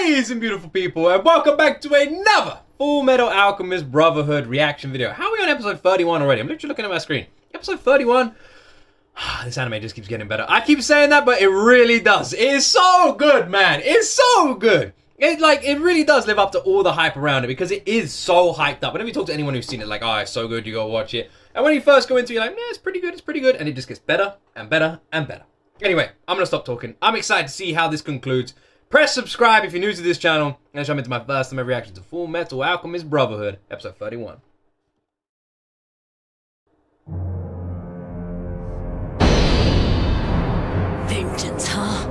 Amazing beautiful people, and welcome back to another Full Metal Alchemist Brotherhood reaction video. How are we on episode 31 already? I'm literally looking at my screen. Episode 31. This anime just keeps getting better. I keep saying that, but it really does. It is so good, man. It's so good. It really does live up to all the hype around it because it is so hyped up. Whenever you talk to anyone who's seen it, like, oh, it's so good, you go watch it. And when you first go into it, you're like, yeah, it's pretty good, and it just gets better and better and better. Anyway, I'm gonna stop talking. I'm excited to see how this concludes. Press subscribe if you're new to this channel, and jump into my first time reaction to Full Metal Alchemist Brotherhood, episode 31. Vengeance, huh?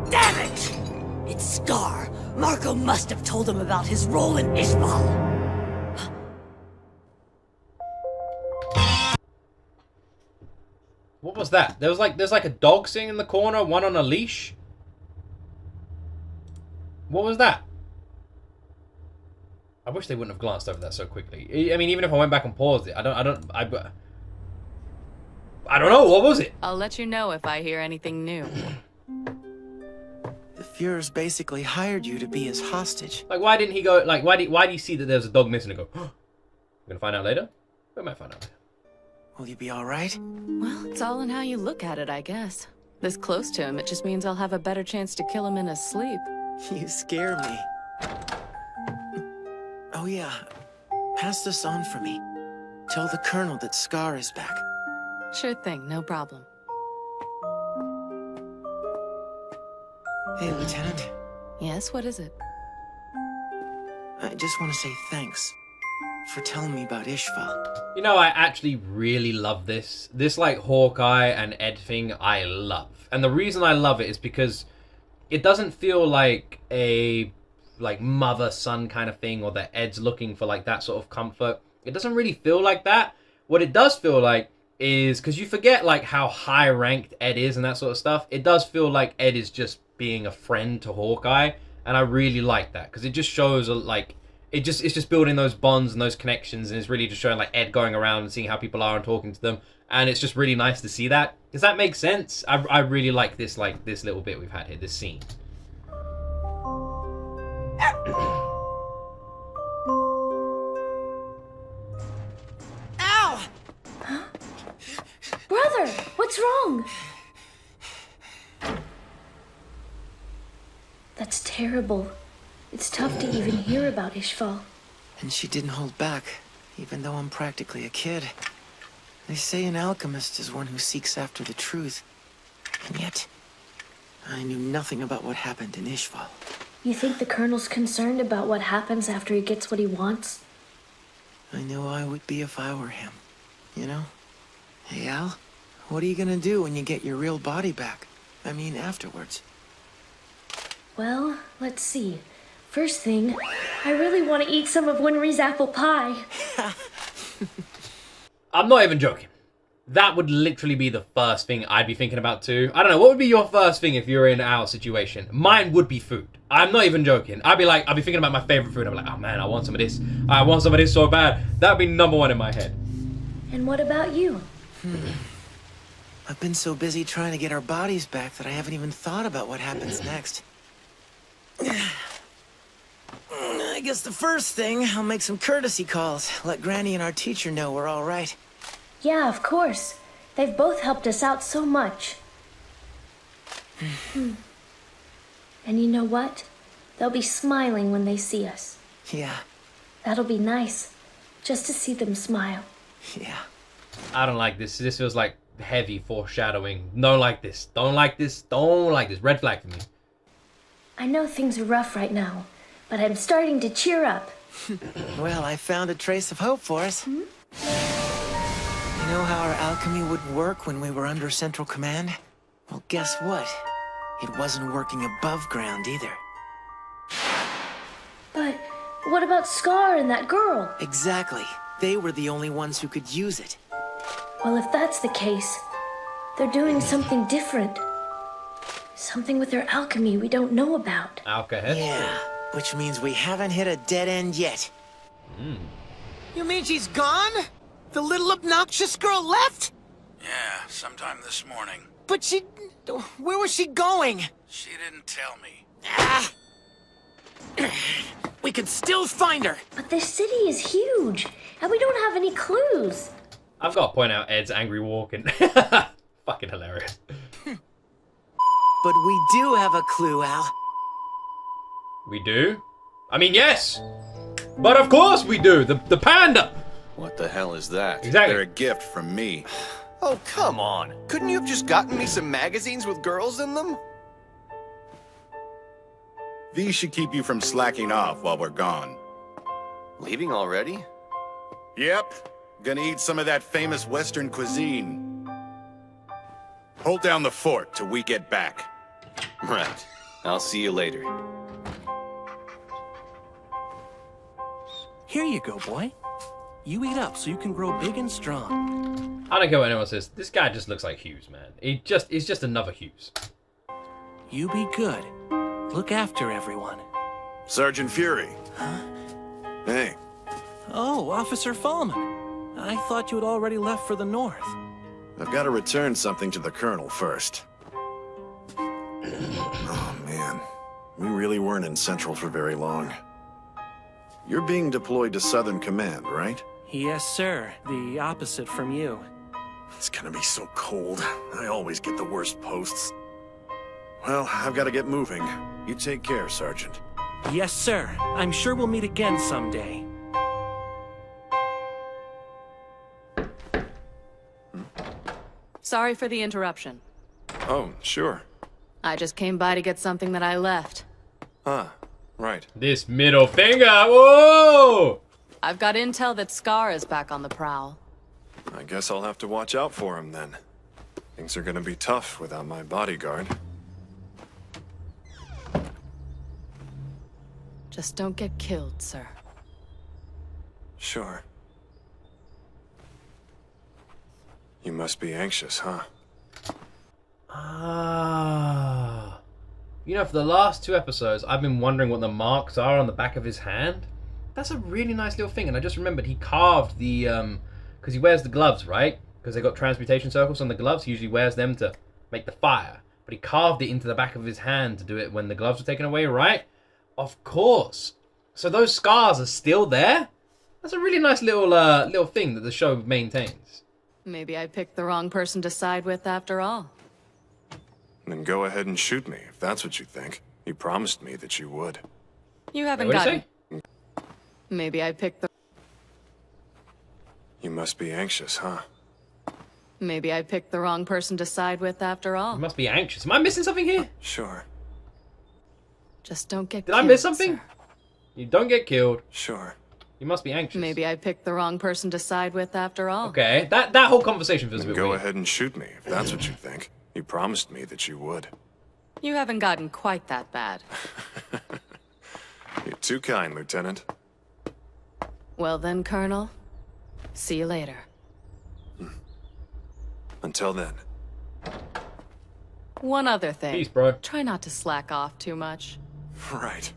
Damn it! It's Scar. Marcoh must have told him about his role in Ishval. What was that? There's like a dog sitting in the corner, one on a leash. What was that? I wish they wouldn't have glanced over that so quickly. I mean, even if I went back and paused it, I don't know. What was it? I'll let you know if I hear anything new. The Fuhrer's basically hired you to be his hostage. Like, why didn't he go? Like, why do you see that there's a dog missing and go? Oh, we're gonna find out later. We might find out later. Will you be all right? Well, it's all in how you look at it, I guess. This close to him, it just means I'll have a better chance to kill him in his sleep. You scare me. Oh yeah, pass this on for me. Tell the Colonel that Scar is back. Sure thing, no problem. Hey, Lieutenant. Yes, what is it? I just want to say thanks for telling me about Ishval. You know, I actually really love this. This, like, Hawkeye and Ed thing, I love. And the reason I love it is because it doesn't feel like a, like, mother-son kind of thing, or that Ed's looking for, like, that sort of comfort. It doesn't really feel like that. What it does feel like is, because you forget, like, how high-ranked Ed is and that sort of stuff, it does feel like Ed is just being a friend to Hawkeye, and I really like that, because it just shows, like, it's just building those bonds and those connections, and it's really just showing, like, Ed going around and seeing how people are and talking to them, and it's just really nice to see that. Does that make sense? I really like this little bit we've had here, this scene. Ow! Huh? Brother, what's wrong? That's terrible. It's tough to even hear about Ishval. And she didn't hold back, even though I'm practically a kid. They say an alchemist is one who seeks after the truth. And yet, I knew nothing about what happened in Ishval. You think the Colonel's concerned about what happens after he gets what he wants? I know I would be if I were him, you know? Hey, Al, what are you gonna do when you get your real body back? I mean, afterwards. Well, let's see. First thing, I really want to eat some of Winry's apple pie. I'm not even joking. That would literally be the first thing I'd be thinking about too. I don't know, what would be your first thing if you're in our situation? Mine would be food. I'm not even joking. I'd be thinking about my favorite food. I'd be like, oh man, I want some of this. I want some of this so bad. That'd be #1 in my head. And what about you? I've been so busy trying to get our bodies back that I haven't even thought about what happens next. I guess the first thing, I'll make some courtesy calls. Let Granny and our teacher know we're all right. Yeah, of course. They've both helped us out so much. And you know what? They'll be smiling when they see us. Yeah. That'll be nice. Just to see them smile. Yeah. I don't like this. This feels like heavy foreshadowing. Don't like this. Don't like this. Don't like this. Red flag for me. I know things are rough right now, but I'm starting to cheer up. Well, I found a trace of hope for us. You know how our alchemy would work when we were under Central Command? Well, guess what? It wasn't working above ground either. But what about Scar and that girl? Exactly. They were the only ones who could use it. Well, if that's the case, they're doing something different. Something with their alchemy we don't know about. Alchemist? Yeah, which means we haven't hit a dead end yet. You mean she's gone? The little obnoxious girl left? Yeah, sometime this morning. But where was she going? She didn't tell me. Ah, We could still find her. But this city is huge, and we don't have any clues. I've got to point out Ed's angry walking. Fucking hilarious. But we do have a clue, Al. We do? I mean, yes! But of course we do! The panda! What the hell is that? Exactly. They're a gift from me. Oh, come on. Couldn't you have just gotten me some magazines with girls in them? These should keep you from slacking off while we're gone. Leaving already? Yep. Gonna eat some of that famous Western cuisine. Hold down the fort till we get back. Right. I'll see you later. Here you go, boy. You eat up so you can grow big and strong. I don't care what anyone says. This guy just looks like Hughes, man. He's just another Hughes. You be good. Look after everyone. Sergeant Fury. Huh? Hey. Oh, Officer Fallman. I thought you had already left for the north. I've got to return something to the Colonel first. Oh, man. We really weren't in Central for very long. You're being deployed to Southern Command, right? Yes, sir. The opposite from you. It's gonna be so cold. I always get the worst posts. Well, I've got to get moving. You take care, Sergeant. Yes, sir. I'm sure we'll meet again someday. Sorry for the interruption. Oh, sure. I just came by to get something that I left. Ah, right. This middle finger! Whoa! I've got intel that Scar is back on the prowl. I guess I'll have to watch out for him then. Things are gonna be tough without my bodyguard. Just don't get killed, sir. Sure. You must be anxious, huh? Ah. You know, for the last 2 episodes, I've been wondering what the marks are on the back of his hand. That's a really nice little thing, and I just remembered he carved the, because he wears the gloves, right? Because they got transmutation circles on the gloves. He usually wears them to make the fire. But he carved it into the back of his hand to do it when the gloves were taken away, right? Of course. So those scars are still there? That's a really nice little thing that the show maintains. Maybe I picked the wrong person to side with after all. Then go ahead and shoot me, if that's what you think. You promised me that you would. You haven't What'd gotten... he say? Maybe I picked the... You must be anxious, huh? Maybe I picked the wrong person to side with after all. You must be anxious. Am I missing something here? Sure. Just don't get Did killed, I miss something? sir. You don't get killed. Sure. You must be anxious. Maybe I picked the wrong person to side with after all. Okay, that whole conversation feels a Then bit go weird. ahead and shoot me, if that's what you think. You promised me that you would. You haven't gotten quite that bad. You're too kind, Lieutenant. Well then, Colonel. See you later. Until then. One other thing. Peace, bro. Try not to slack off too much. Right.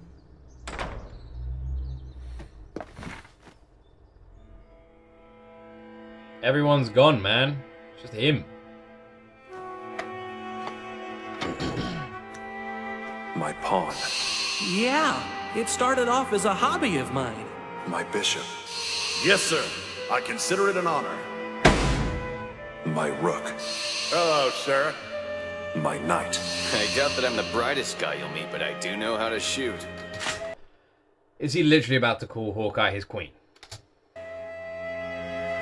Everyone's gone, man. It's just him. My pawn. Yeah, it started off as a hobby of mine. My bishop. Yes, sir. I consider it an honor. My rook. Hello, sir. My knight. I doubt that I'm the brightest guy you'll meet, but I do know how to shoot. Is he literally about to call Hawkeye his queen?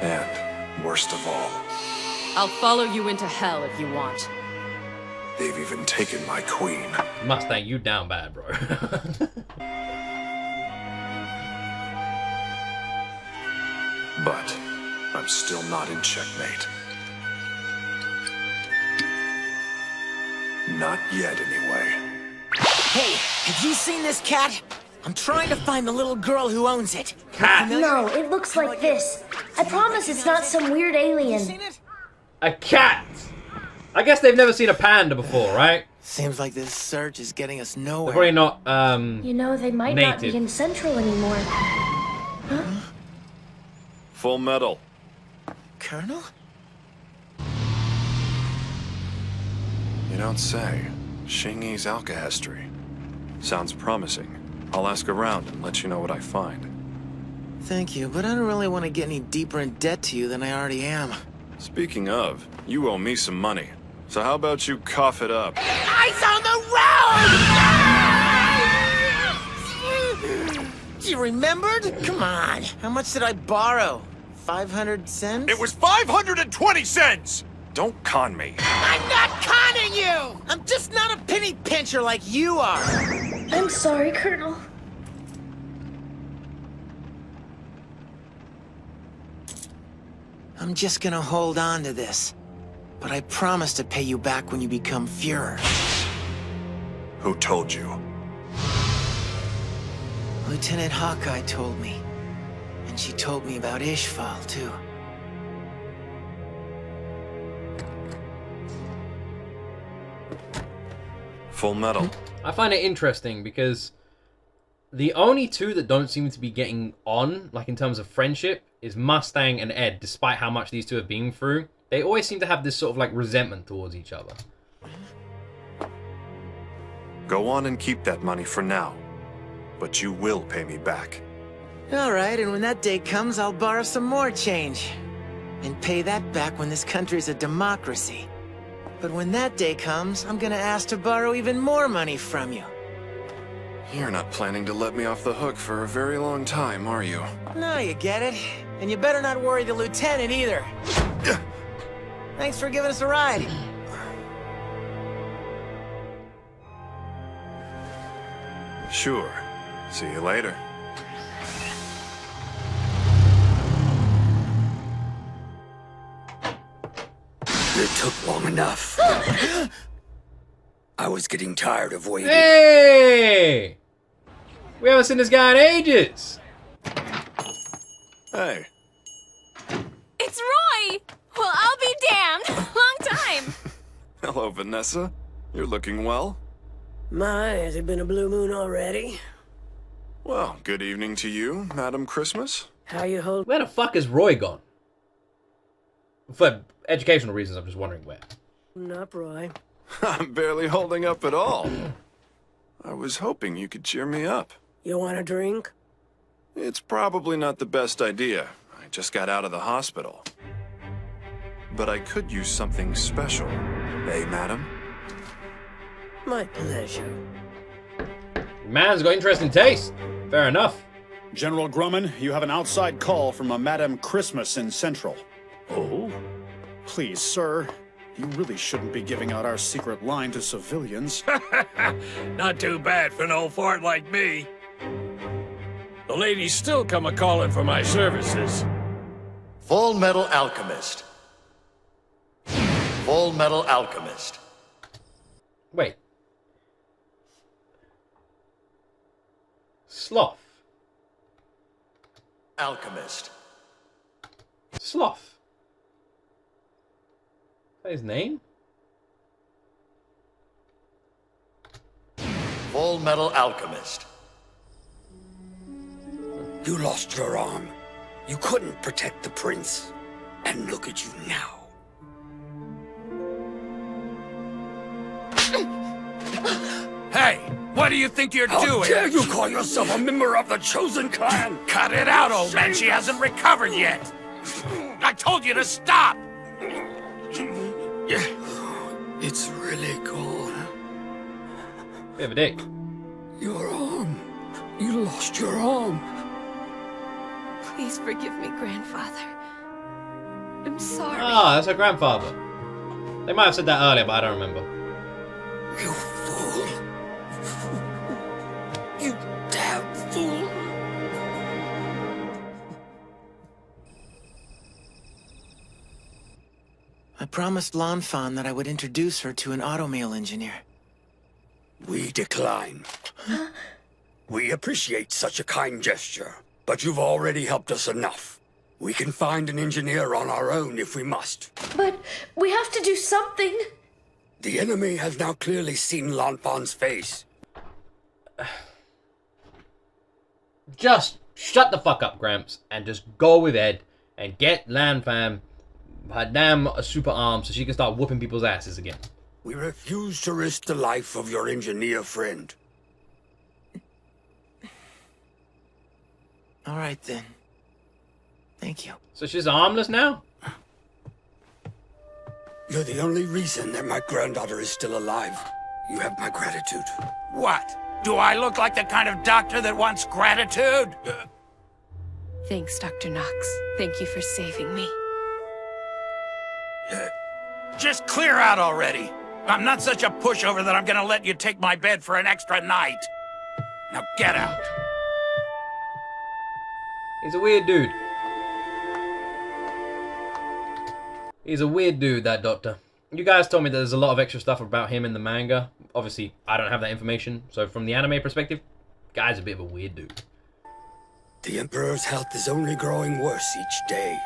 And, worst of all, I'll follow you into hell if you want. they've even taken my queen. Mustang, you down bad, bro. But I'm still not in checkmate. Not yet, anyway. Hey, have you seen this cat? I'm trying to find the little girl who owns it. Cat. No, it looks like this. I promise it's not some weird alien. Seen it? A cat! I guess they've never seen a panda before, right? Seems like this search is getting us They're nowhere. probably not, You know, they might not Native. be in Central anymore. Full metal. Colonel? You don't say. Xing Yi's alchemy. Sounds promising. I'll ask around and let you know what I find. Thank you, but I don't really want to get any deeper in debt to you than I already am. Speaking of, you owe me some money. So how about you cough it up? Eyes on the road! You remembered? Come on. How much did I borrow? 500 cents? It was 520 cents! Don't con me. I'm not conning you! I'm just not a penny pincher like you are! I'm sorry, Colonel. I'm just gonna hold on to this. But I promise to pay you back when you become Führer. Who told you? Lieutenant Hawkeye told me. And she told me about Ishval, too. Full Metal. I find it interesting because the only two that don't seem to be getting on, like in terms of friendship, is Mustang and Ed, despite how much these two have been through. They always seem to have this sort of like resentment towards each other. Go on and keep that money for now. But you will pay me back. Alright, and when that day comes, I'll borrow some more change. And pay that back when this country's a democracy. But when that day comes, I'm gonna ask to borrow even more money from you. You're not planning to let me off the hook for a very long time, are you? No, you get it. And you better not worry the lieutenant either. Thanks for giving us a ride. Sure. See you later. It took long enough. I was getting tired of waiting. Hey! We haven't seen this guy in ages. Hey. It's Roy! Well, I'll be damned. Long time. Hello, Vanessa. You're looking well. My, has it been a blue moon already? Well, good evening to you, Madam Christmas. How you hold? Where the fuck is Roy gone? For educational reasons, I'm just wondering where. Up, Roy. I'm barely holding up at all. I was hoping you could cheer me up. You want a drink? It's probably not the best idea. I just got out of the hospital. But I could use something special. Eh, madam? My pleasure. Man's got interesting taste. Fair enough. General Grumman, you have an outside call from a Madame Christmas in Central. Oh? Please, sir. You really shouldn't be giving out our secret line to civilians. Not too bad for an old fart like me. The ladies still come a-calling for my services. Full Metal Alchemist. Full Metal Alchemist. Wait. Sloth. Alchemist. Sloth. Is that his name? Full Metal Alchemist. You lost your arm. You couldn't protect the prince. And look at you now. Hey, what do you think you're doing? How dare you call yourself a member of the chosen clan? Cut it out, old man. She hasn't recovered yet. I told you to stop. It's really cold. Bit of a dick. Your arm. You lost your arm. Please forgive me, grandfather. I'm sorry. Ah, that's her grandfather. They might have said that earlier, but I don't remember. You fool. You damn fool. I promised Lan Fan that I would introduce her to an automail engineer. We decline. We appreciate such a kind gesture, but you've already helped us enough. We can find an engineer on our own if we must. But we have to do something. The enemy has now clearly seen Lan Fan's face. Just shut the fuck up, Gramps, and just go with Ed and get Lan Fan her damn super arm so she can start whooping people's asses again. We refuse to risk the life of your engineer friend. All right, then. Thank you. So she's armless now? You're the only reason that my granddaughter is still alive. You have my gratitude. What? Do I look like the kind of doctor that wants gratitude? Thanks, Dr. Knox. Thank you for saving me. Just clear out already. I'm not such a pushover that I'm gonna let you take my bed for an extra night. Now get out. He's a weird dude. He's a weird dude, that doctor. You guys told me that there's a lot of extra stuff about him in the manga. Obviously, I don't have that information. So from the anime perspective, guy's a bit of a weird dude. The Emperor's health is only growing worse each day.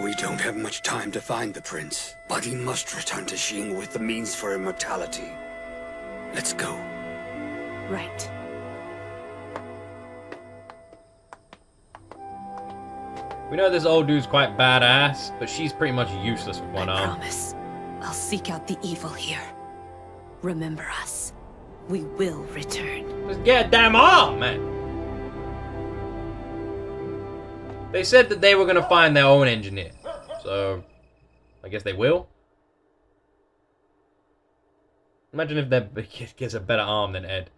We don't have much time to find the prince, but he must return to Xing with the means for immortality. Let's go. Right. We know this old dude's quite badass, but she's pretty much useless with one arm. I promise. I'll seek out the evil here. Remember us. We will return. Just get a damn arm, man. They said that they were going to find their own engineer. So, I guess they will. Imagine if their kid gets a better arm than Ed.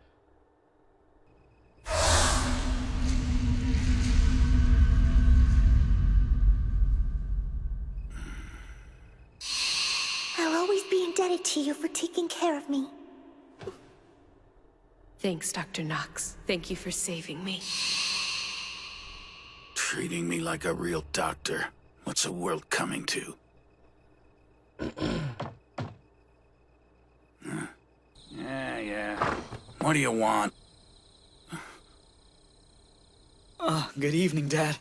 I'll always be indebted to you for taking care of me. Thanks, Dr. Knox. Thank you for saving me. Treating me like a real doctor. What's the world coming to? Yeah. What do you want? Good evening, Dad.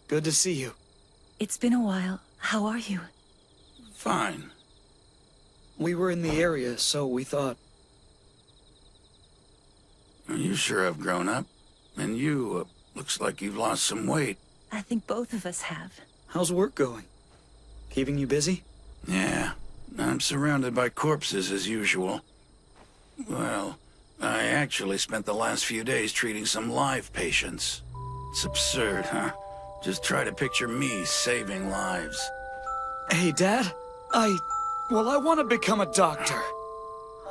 Good to see you. It's been a while. How are you? Fine. We were in the area, so we thought... You sure have grown up. And you, looks like you've lost some weight. I think both of us have. How's work going? Keeping you busy? Yeah. I'm surrounded by corpses as usual. Well, I actually spent the last few days treating some live patients. It's absurd, huh? Just try to picture me saving lives. Hey, Dad. I want to become a doctor.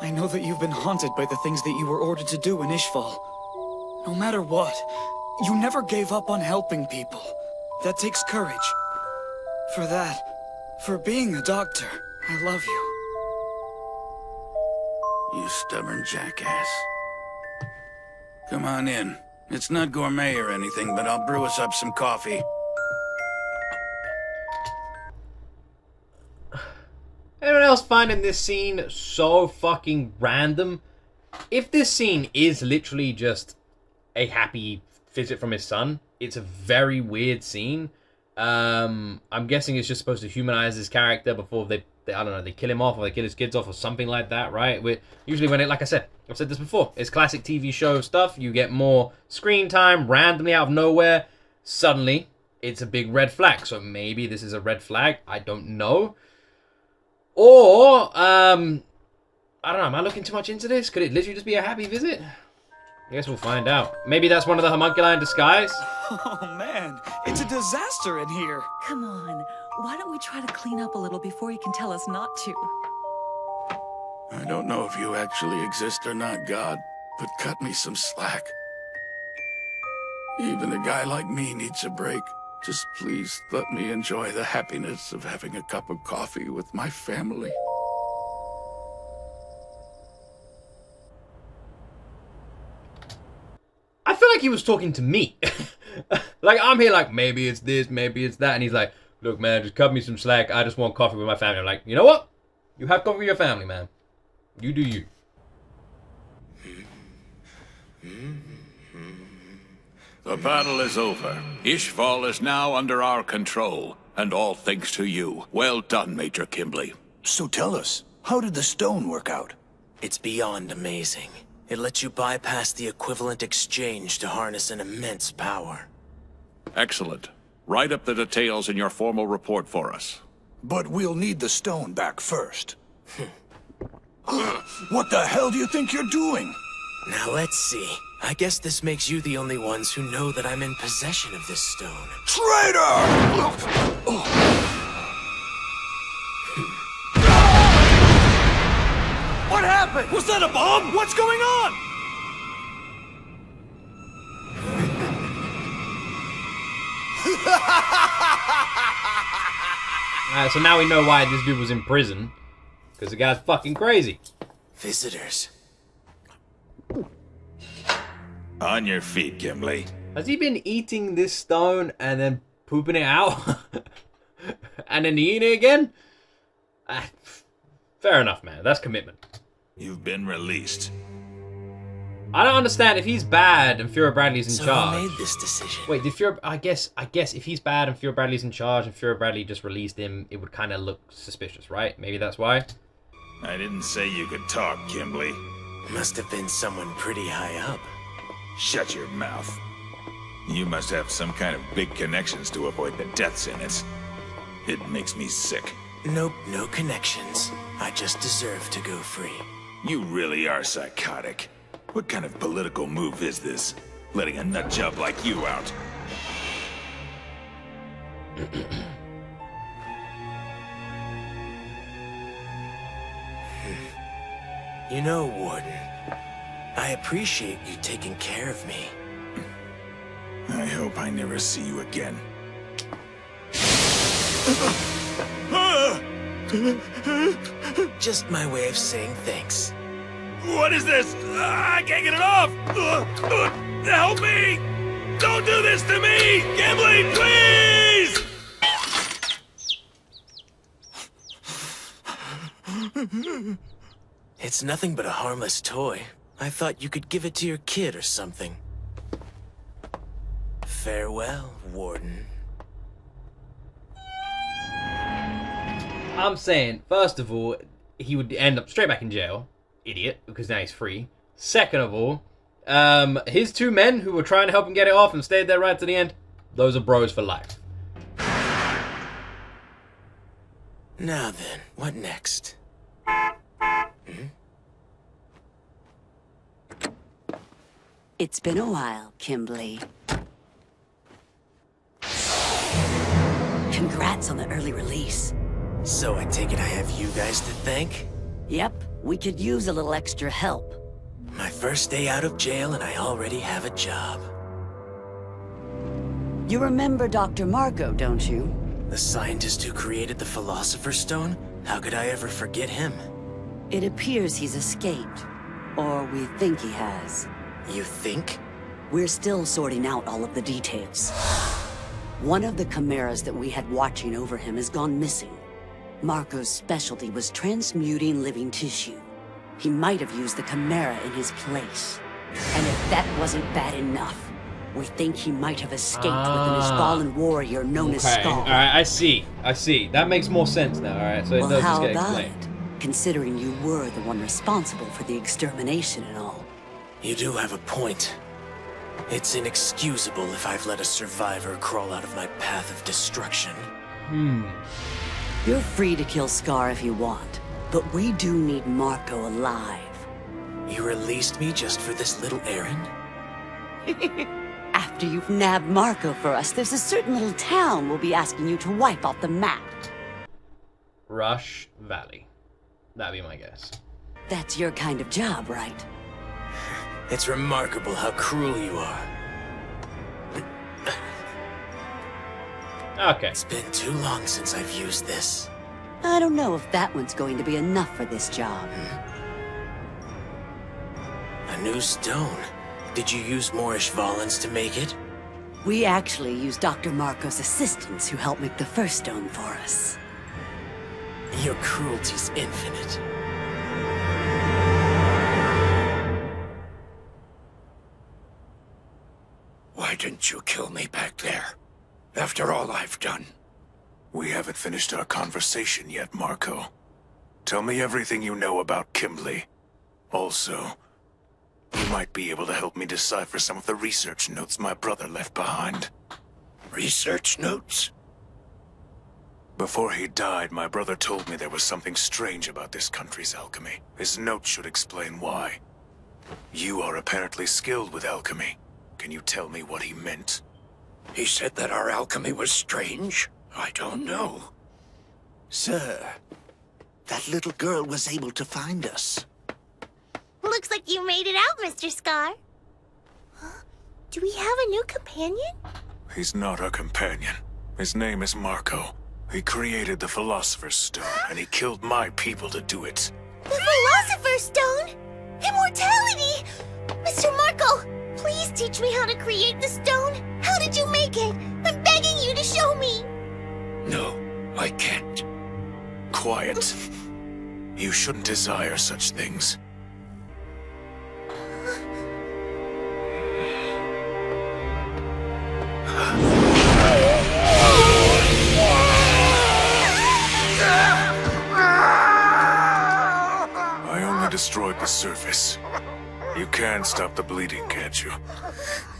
I know that you've been haunted by the things that you were ordered to do in Ishval. No matter what, you never gave up on helping people. That takes courage. For that, for being a doctor, I love you. You stubborn jackass. Come on in. It's not gourmet or anything, but I'll brew us up some coffee. Anyone else finding this scene so fucking random? If this scene is literally just a happy visit from his son, it's a very weird scene. I'm guessing it's just supposed to humanize his character before they I don't know, they kill him off or they kill his kids off or something like that, right? Usually when like I said, I've said this before, it's classic TV show stuff. You get more screen time randomly out of nowhere. Suddenly, it's a big red flag. So maybe this is a red flag. I don't know. Or, I don't know, am I looking too much into this? Could it literally just be a happy visit? I guess we'll find out. Maybe that's one of the homunculi in disguise? Oh, man. It's a disaster in here. Come on. Why don't we try to clean up a little before you can tell us not to? I don't know if you actually exist or not, God, but cut me some slack. Even a guy like me needs a break. Just please let me enjoy the happiness of having a cup of coffee with my family. I feel like he was talking to me. Like, I'm here like, maybe it's this, maybe it's that. And he's like, look, man, just cut me some slack. I just want coffee with my family. I'm like, you know what? You have coffee with your family, man. You do you. The battle is over. Ishval is now under our control, and all thanks to you. Well done, Major Kimblee. So tell us, how did the stone work out? It's beyond amazing. It lets you bypass the equivalent exchange to harness an immense power. Excellent. Write up the details in your formal report for us. But we'll need the stone back first. What the hell do you think you're doing? Now let's see. I guess this makes you the only ones who know that I'm in possession of this stone. Traitor! What happened? Was that a bomb? What's going on? So now we know why this dude was in prison. Because the guy's fucking crazy. Visitors. On your feet, Kimblee. Has he been eating this stone and then pooping it out? And then eating it again? Fair enough, man. That's commitment. You've been released. I don't understand if he's bad and Fuhrer Bradley's in charge. Who made this decision? Wait, did Fuhrer... I guess if he's bad and Fuhrer Bradley's in charge and Fuhrer Bradley just released him, it would kind of look suspicious, right? Maybe that's why? I didn't say you could talk, Kimblee. Must have been someone pretty high up. Shut your mouth. You must have some kind of big connections to avoid the death sentence. It makes me sick. Nope, no connections. I just deserve to go free. You really are psychotic. What kind of political move is this? Letting a nut job like you out. You know, Warden, I appreciate you taking care of me. I hope I never see you again. Just my way of saying thanks. What is this? I can't get it off! Help me! Don't do this to me! Kimblee, please! It's nothing but a harmless toy. I thought you could give it to your kid or something. Farewell, Warden. I'm saying, first of all, he would end up straight back in jail. Idiot, because now he's free. Second of all, his two men who were trying to help him get it off and stayed there right to the end, those are bros for life. Now then, what next? It's been a while, Kimblee. Congrats on the early release. So I take it I have you guys to thank? Yep, we could use a little extra help. My first day out of jail and I already have a job. You remember Dr. Marcoh, don't you? The scientist who created the Philosopher's Stone? How could I ever forget him? It appears he's escaped. Or we think he has. You think? We're still sorting out all of the details. One of the chimeras that we had watching over him has gone missing. Marco's specialty was transmuting living tissue. He might have used the chimera in his place. And if that wasn't bad enough, we think he might have escaped with an Ishvalan warrior known as Scar. Alright, I see. That makes more sense now, alright? So it does just get explained. Considering you were the one responsible for the extermination and all. You do have a point. It's inexcusable if I've let a survivor crawl out of my path of destruction. You're free to kill Scar if you want, but we do need Marcoh alive. You released me just for this little errand? After you've nabbed Marcoh for us, there's a certain little town we'll be asking you to wipe off the map. Rush Valley. That'd be my guess. That's your kind of job, right? It's remarkable how cruel you are. Okay. It's been too long since I've used this. I don't know if that one's going to be enough for this job. A new stone. Did you use more Ishvalans to make it? We actually used Dr. Marcoh's assistants who helped make the first stone for us. Your cruelty's infinite. Why didn't you kill me back there? After all I've done. We haven't finished our conversation yet, Marcoh. Tell me everything you know about Kimblee. Also, you might be able to help me decipher some of the research notes my brother left behind. Research notes? Before he died, my brother told me there was something strange about this country's alchemy. His notes should explain why. You are apparently skilled with alchemy. Can you tell me what he meant? He said that our alchemy was strange. I don't know. Sir, that little girl was able to find us. Looks like you made it out, Mr. Scar. Huh? Do we have a new companion? He's not our companion. His name is Marcoh. He created the Philosopher's Stone, and he killed my people to do it. The Philosopher's Stone? Immortality! Mr. Marcoh, please teach me how to create the stone. How did you make it? I'm begging you to show me. No, I can't. Quiet. You shouldn't desire such things. I only destroyed the surface. You can stop the bleeding, can't you?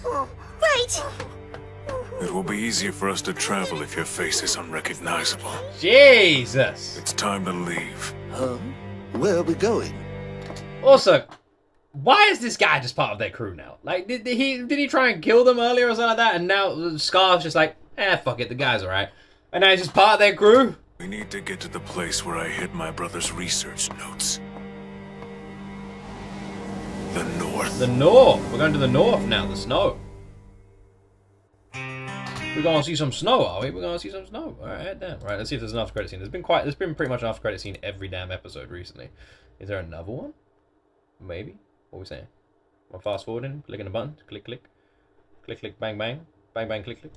Right. It will be easier for us to travel if your face is unrecognizable. Jesus! It's time to leave. Where are we going? Also, why is this guy just part of their crew now? Like, did he try and kill them earlier or something like that? And now Scar's just like, fuck it, the guy's alright. And now he's just part of their crew? We need to get to the place where I hid my brother's research notes. The north. The north. We're going to the north now, the snow. We're going to see some snow, are we? We're going to see some snow. Alright, damn. Right, let's see if there's an after credit scene. There's been pretty much an after credit scene every damn episode recently. Is there another one? Maybe. What are we saying? I'm fast forwarding, clicking a button, click, click. Click, click, bang, bang. Bang, bang, click, click.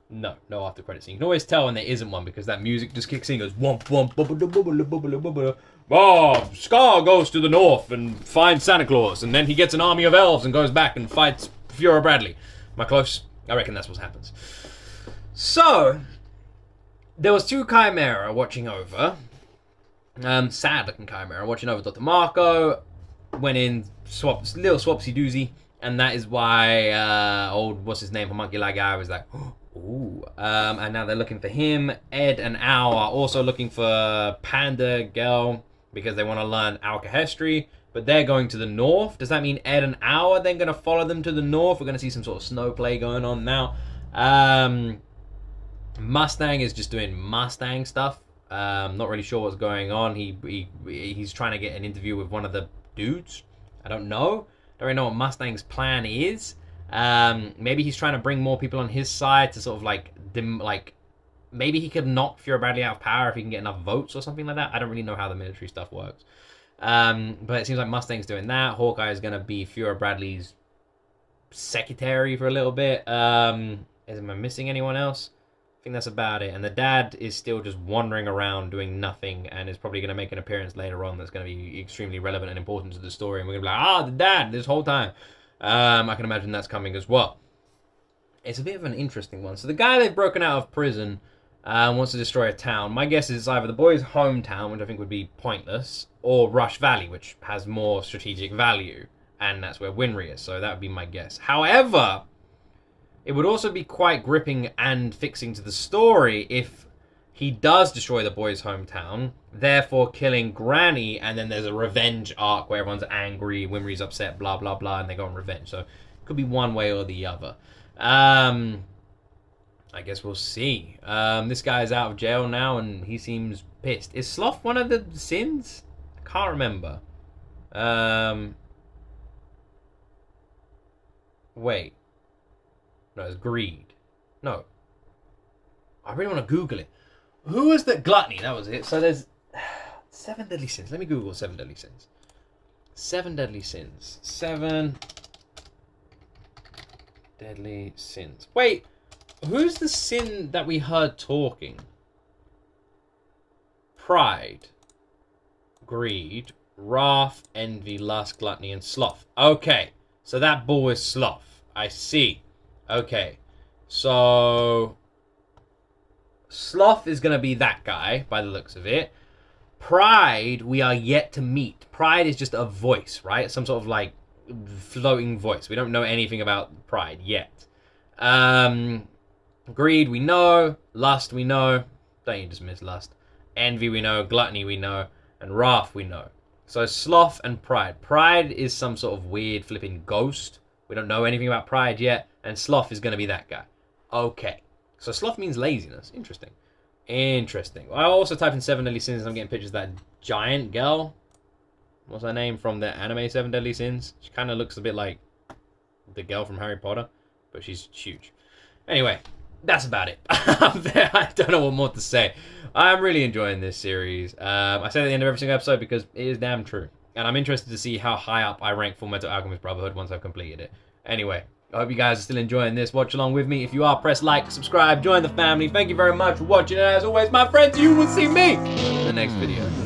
No after credit scene. You can always tell when there isn't one because that music just kicks in, goes womp womp bubba bubba bubba bubba. Oh, Scar goes to the north and finds Santa Claus, and then he gets an army of elves and goes back and fights Fiora Bradley. Am I close? I reckon that's what happens. So, there was two Chimera watching over. Sad looking Chimera watching over Dr. Marcoh. Went in, little swapsy doozy, and that is why old, what's his name, Homunculi guy was like, ooh. And now they're looking for him. Ed and Al are also looking for Panda Girl because they want to learn alchemy, but they're going to the north. Does that mean Ed and Al are then going to follow them to the north? We're going to see some sort of snow play going on now. Mustang is just doing Mustang stuff. Not really sure what's going on. He's trying to get an interview with one of the dudes. I don't know. Don't really know what Mustang's plan is. Maybe he's trying to bring more people on his side to sort of like maybe he could knock Fiora Bradley out of power if he can get enough votes or something like that. I don't really know how the military stuff works. But it seems like Mustang's doing that. Hawkeye is going to be Fiora Bradley's secretary for a little bit. Am I missing anyone else? I think that's about it. And the dad is still just wandering around doing nothing and is probably going to make an appearance later on that's going to be extremely relevant and important to the story. And we're going to be like, the dad this whole time. I can imagine that's coming as well. It's a bit of an interesting one. So the guy they've broken out of prison wants to destroy a town. My guess is it's either the boy's hometown, which I think would be pointless, or Rush Valley, which has more strategic value. And that's where Winry is. So that would be my guess. However, it would also be quite gripping and fixing to the story if he does destroy the boy's hometown, therefore killing Granny, and then there's a revenge arc where everyone's angry, Winry's upset, blah, blah, blah, and they go on revenge. So it could be one way or the other. I guess we'll see. This guy's out of jail now, and he seems pissed. Is sloth one of the sins? I can't remember. Wait. No, it's greed. No. I really want to Google it. Who was the gluttony? That was it. So there's 7 deadly sins. Let me Google 7 deadly sins. 7 deadly sins. 7 deadly sins. Wait, who's the sin that we heard talking? Pride, greed, wrath, envy, lust, gluttony, and sloth. Okay, so that bull is sloth. I see. Okay, so sloth is going to be that guy, by the looks of it. Pride, we are yet to meet. Pride is just a voice, right? Some sort of, like, floating voice. We don't know anything about pride yet. Greed, we know. Lust, we know. Don't you dismiss lust. Envy, we know. Gluttony, we know. And wrath, we know. So Sloth and Pride. Pride is some sort of weird flipping ghost. We don't know anything about Pride yet. And Sloth is going to be that guy. Okay. So Sloth means laziness. Interesting. Interesting. I also typed in 7 Deadly Sins and I'm getting pictures of that giant girl. What's her name from the anime 7 Deadly Sins? She kind of looks a bit like the girl from Harry Potter. But she's huge. Anyway, that's about it. I don't know what more to say. I'm really enjoying this series. I say it at the end of every single episode because it is damn true. And I'm interested to see how high up I rank FULLMETAL ALCHEMIST Brotherhood once I've completed it. Anyway, I hope you guys are still enjoying this. Watch along with me. If you are, press like, subscribe, join the family. Thank you very much for watching. And as always, my friends, you will see me in the next video.